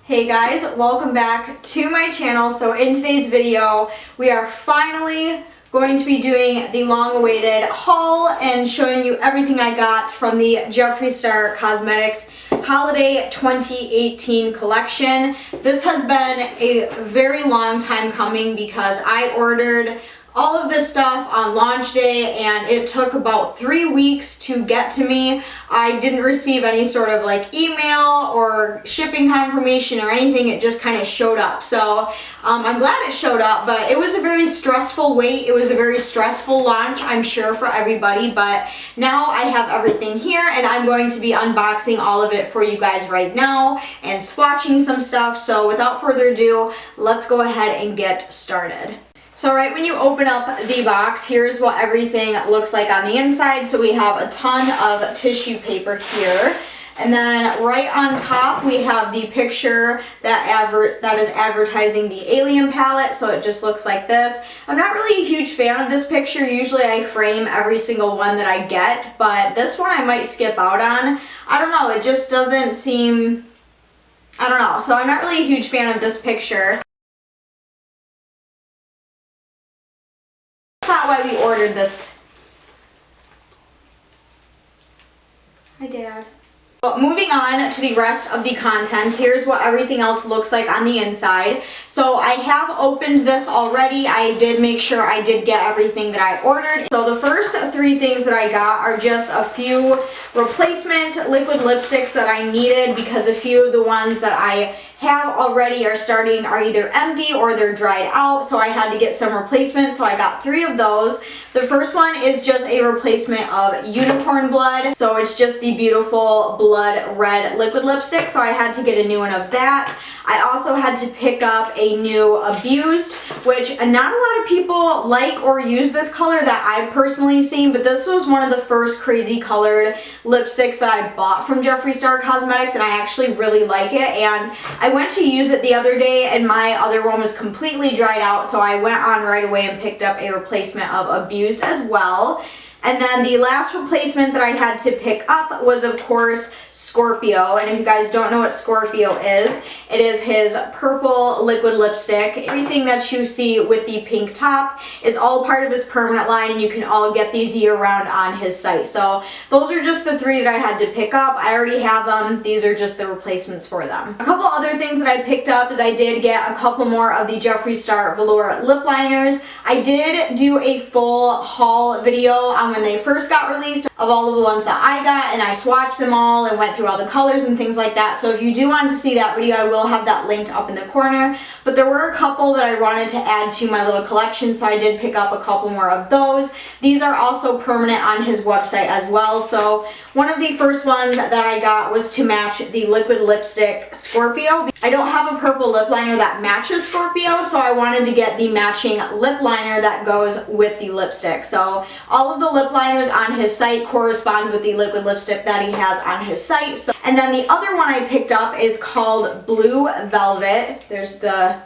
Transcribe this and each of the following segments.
Hey guys, welcome back to my channel. So in today's video, we are finally going to be doing the long-awaited haul and showing you everything I got from the Jeffree Star Cosmetics Holiday 2018 collection. This has been a very long time coming because I ordered all of this stuff on launch day and it took about 3 weeks to get to me. I didn't receive any sort of like email or shipping confirmation or anything. It just kind of showed up. So I'm glad it showed up, but it was a very stressful wait. It was a very stressful launch, I'm sure, for everybody, but now I have everything here and I'm going to be unboxing all of it for you guys right now and swatching some stuff. So without further ado, let's go ahead and get started. So right when you open up the box, here's what everything looks like on the inside. So we have a ton of tissue paper here. And then right on top, we have the picture that is advertising the Alien palette. So it just looks like this. I'm not really a huge fan of this picture. Usually I frame every single one that I get, but this one I might skip out on. I don't know, it just doesn't seem, I don't know. So I'm not really a huge fan of this picture. That's not why we ordered this. Hi, Dad. But moving on to the rest of the contents, here's what everything else looks like on the inside. So I have opened this already. I did make sure I did get everything that I ordered. So the first 3 things that I got are just a few replacement liquid lipsticks that I needed because a few of the ones that I have already are either empty or they're dried out, so I had to get some replacements. So I got 3 of those. The first one is just a replacement of Unicorn Blood, so it's just the beautiful blood red liquid lipstick, so I had to get a new one of that. I also had to pick up a new Abused, which not a lot of people like or use this color that I've personally seen, but this was one of the first crazy colored lipsticks that I bought from Jeffree Star Cosmetics, and I actually really like it. And I went to use it the other day and my other one was completely dried out, so I went on right away and picked up a replacement of Abused as well. And then the last replacement that I had to pick up was, of course, Scorpio. And if you guys don't know what Scorpio is, it is his purple liquid lipstick. Everything that you see with the pink top is all part of his permanent line, and you can all get these year-round on his site. So those are just the 3 that I had to pick up. I already have them. These are just the replacements for them. A couple other things that I picked up is I did get a couple more of the Jeffree Star Velour lip liners. I did do a full haul video on when they first got released of all of the ones that I got, and I swatched them all and went through all the colors and things like that. So if you do want to see that video, I will have that linked up in the corner. But there were a couple that I wanted to add to my little collection, so I did pick up a couple more of those. These are also permanent on his website as well. So one of the first ones that I got was to match the liquid lipstick Scorpio. I don't have a purple lip liner that matches Scorpio, so I wanted to get the matching lip liner that goes with the lipstick. So all of the lip liners on his site correspond with the liquid lipstick that he has on his site. So, and then the other one I picked up is called Blue Velvet. There's the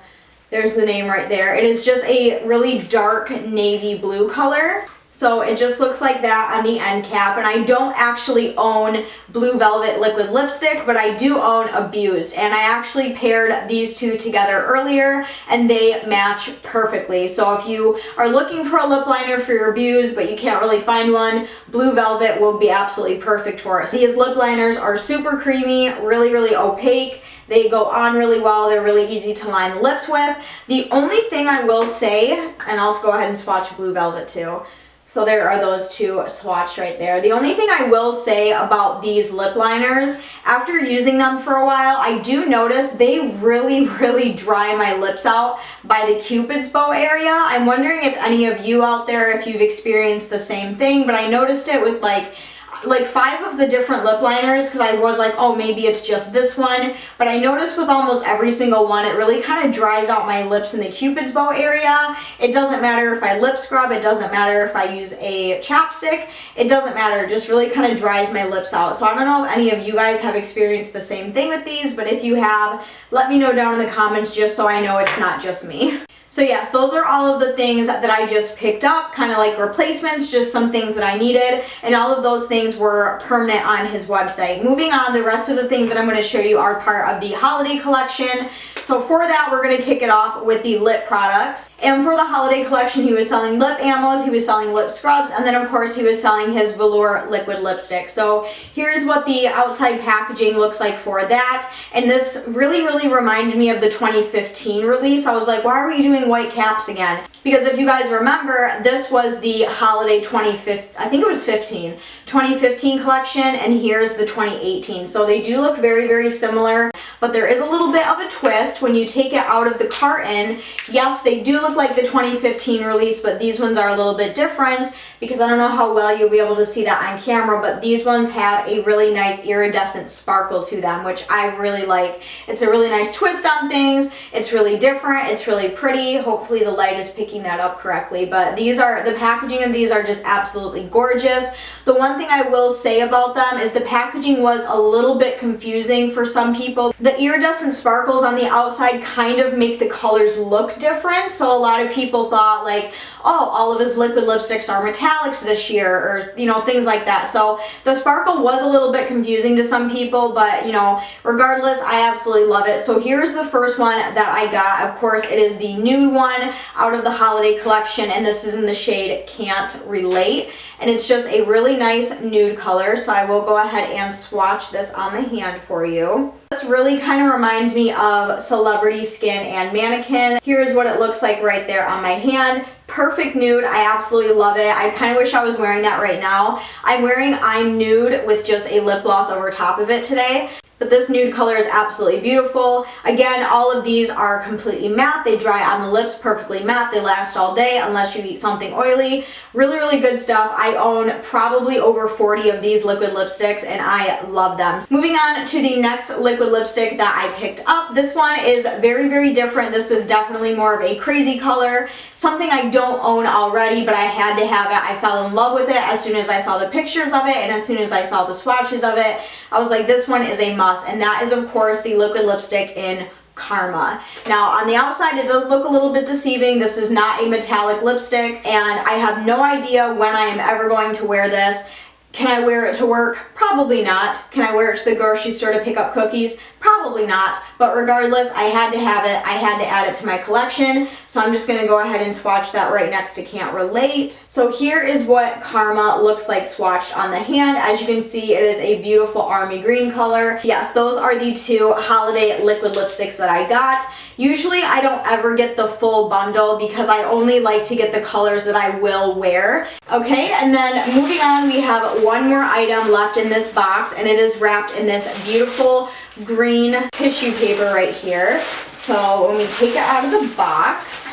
name right there. It is just a really dark navy blue color. So it just looks like that on the end cap, and I don't actually own Blue Velvet liquid lipstick, but I do own Abused, and I actually paired these 2 together earlier and they match perfectly. So if you are looking for a lip liner for your Abused but you can't really find one, Blue Velvet will be absolutely perfect for us. These lip liners are super creamy, really opaque. They go on really well. They're really easy to line the lips with. The only thing I will say, and I'll go ahead and swatch Blue Velvet too. So there are those 2 swatched right there. The only thing I will say about these lip liners, after using them for a while, I do notice they really dry my lips out by the Cupid's bow area. I'm wondering if any of you out there, if you've experienced the same thing, but I noticed it with like 5 of the different lip liners because I was like, oh, maybe it's just this one. But I noticed with almost every single one, it really kind of dries out my lips in the Cupid's bow area. It doesn't matter if I lip scrub. It doesn't matter if I use a chapstick. It doesn't matter. It just really kind of dries my lips out. So I don't know if any of you guys have experienced the same thing with these, but if you have, let me know down in the comments just so I know it's not just me. So yes, those are all of the things that I just picked up, kind of like replacements, just some things that I needed, and all of those things things were permanent on his website. Moving on, the rest of the things that I'm going to show you are part of the holiday collection. So for that, we're going to kick it off with the lip products. And for the holiday collection, he was selling lip ammos, he was selling lip scrubs, and then of course he was selling his velour liquid lipstick. So here's what the outside packaging looks like for that. And this really reminded me of the 2015 release. I was like, why are we doing white caps again? Because if you guys remember, this was the holiday 2015 collection, and here's the 2018. So they do look very similar, but there is a little bit of a twist when you take it out of the carton. Yes, they do look like the 2015 release, but these ones are a little bit different because I don't know how well you'll be able to see that on camera, but these ones have a really nice iridescent sparkle to them, which I really like. It's a really nice twist on things. It's really different. It's really pretty. Hopefully the light is picking that up correctly, but the packaging of these are just absolutely gorgeous. The one thing I will say about them is the packaging was a little bit confusing for some people. The iridescent sparkles on the outside kind of make the colors look different, so a lot of people thought like, oh, all of his liquid lipsticks are metallics this year, or you know, things like that. So the sparkle was a little bit confusing to some people, but you know, regardless, I absolutely love it. So here's the first one that I got. Of course, it is the nude one out of the holiday collection, and this is in the shade Can't Relate, and it's just a really nice nude color. So I will go ahead and swatch this on the hand for you. This really kind of reminds me of Celebrity Skin and Mannequin. Here's what it looks like right there on my hand. Perfect nude. I absolutely love it. I kind of wish I was wearing that right now. I'm wearing I'm Nude with just a lip gloss over top of it today. But this nude color is absolutely beautiful. Again, all of these are completely matte. They dry on the lips perfectly matte. They last all day unless you eat something oily. Really good stuff. I own probably over 40 of these liquid lipsticks and I love them. Moving on to the next liquid lipstick that I picked up. This one is very different. This was definitely more of a crazy color. Something I don't own already, but I had to have it. I fell in love with it as soon as I saw the pictures of it and as soon as I saw the swatches of it. I was like, this one is a must. And that is of course the liquid lipstick in Karma. Now on the outside it does look a little bit deceiving. This is not a metallic lipstick and I have no idea when I am ever going to wear this. Can I wear it to work? Probably not. Can I wear it to the grocery store to pick up cookies? Probably not. But regardless, I had to have it. I had to add it to my collection. So I'm just going to go ahead and swatch that right next to Can't Relate. So here is what Karma looks like swatched on the hand. As you can see, it is a beautiful army green color. Yes, those are the two holiday liquid lipsticks that I got. Usually I don't ever get the full bundle because I only like to get the colors that I will wear. Okay, and then moving on, we have one more item left in this box and it is wrapped in this beautiful green tissue paper right here. So when we take it out of the box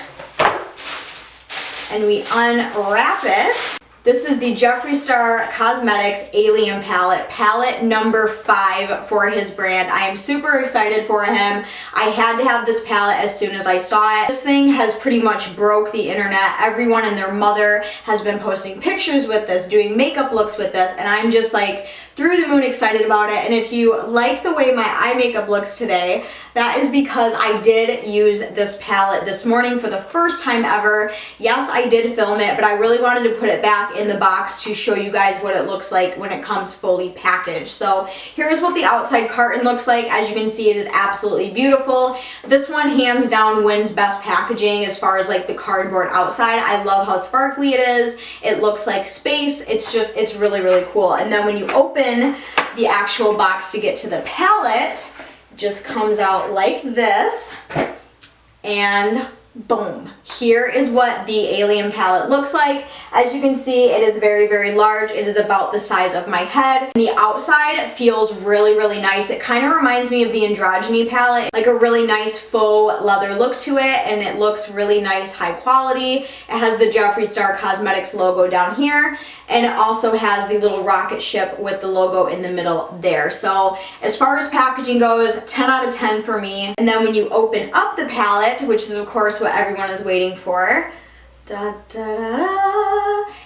and we unwrap it, this is the Jeffree Star Cosmetics Alien palette number 5 for his brand. I am super excited for him. I had to have this palette as soon as I saw it. This thing has pretty much broke the internet. Everyone and their mother has been posting pictures with this, doing makeup looks with this, and I'm just like through the moon excited about it. And if you like the way my eye makeup looks today, that is because I did use this palette this morning for the first time ever. Yes, I did film it, but I really wanted to put it back in the box to show you guys what it looks like when it comes fully packaged. So here's what the outside carton looks like. As you can see, it is absolutely beautiful. This one hands down wins best packaging as far as like the cardboard outside. I love how sparkly it is. It looks like space. It's really cool. And then when you open the actual box to get to the palette, just comes out like this, and boom, here is what the Alien palette looks like. As you can see, it is very large. It is about the size of my head. The outside feels really nice. It kind of reminds me of the Androgyny palette, like a really nice faux leather look to it, and it looks really nice, high quality. It has the Jeffree Star Cosmetics logo down here, and it also has the little rocket ship with the logo in the middle there. So as far as packaging goes, 10 out of 10 for me. And then when you open up the palette, which is of course what everyone is waiting for,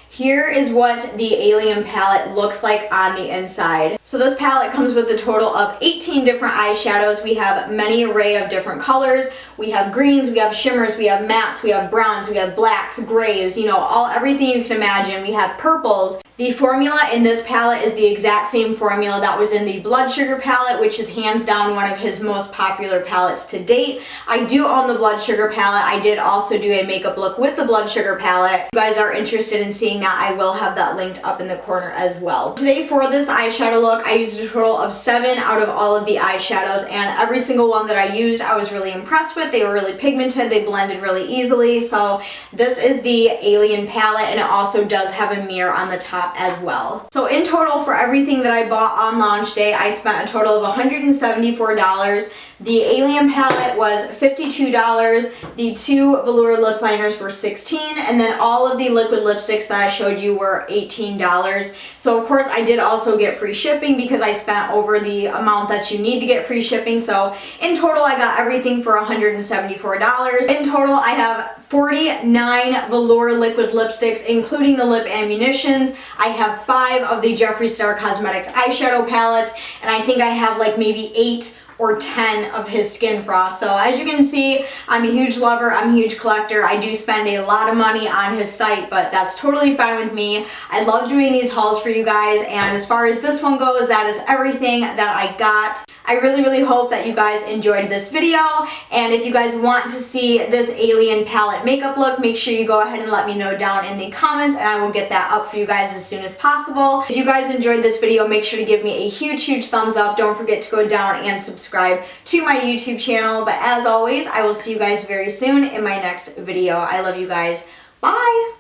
here is what the Alien palette looks like on the inside. So this palette comes with a total of 18 different eyeshadows. We have many array of different colors. We have greens, we have shimmers, we have mattes, we have browns, we have blacks, grays, you know, everything you can imagine. We have purples. The formula in this palette is the exact same formula that was in the Blood Sugar palette, which is hands down one of his most popular palettes to date. I do own the Blood Sugar palette. I did also do a makeup look with the Blood Sugar palette. If you guys are interested in seeing that, I will have that linked up in the corner as well. Today for this eyeshadow look, I used a total of 7 out of all of the eyeshadows, and every single one that I used I was really impressed with. They were really pigmented, they blended really easily. So this is the Alien palette, and it also does have a mirror on the top as well. So in total for everything that I bought on launch day, I spent a total of $174. The Alien palette was $52, the 2 velour lip liners were $16, and then all of the liquid lipsticks that I showed you were $18. So of course I did also get free shipping because I spent over the amount that you need to get free shipping. So in total I got everything for $174. In total I have 49 velour liquid lipsticks, including the lip ammunitions. I have 5 of the Jeffree Star Cosmetics eyeshadow palettes, and I think I have like maybe 8 or 10 of his Skin Frost. So as you can see, I'm a huge lover, I'm a huge collector. I do spend a lot of money on his site, but that's totally fine with me. I love doing these hauls for you guys, and as far as this one goes, that is everything that I got. I really hope that you guys enjoyed this video, and if you guys want to see this Alien palette makeup look, make sure you go ahead and let me know down in the comments, and I will get that up for you guys as soon as possible. If you guys enjoyed this video, make sure to give me a huge thumbs up. Don't forget to go down and subscribe to my YouTube channel, but as always, I will see you guys very soon in my next video. I love you guys. Bye!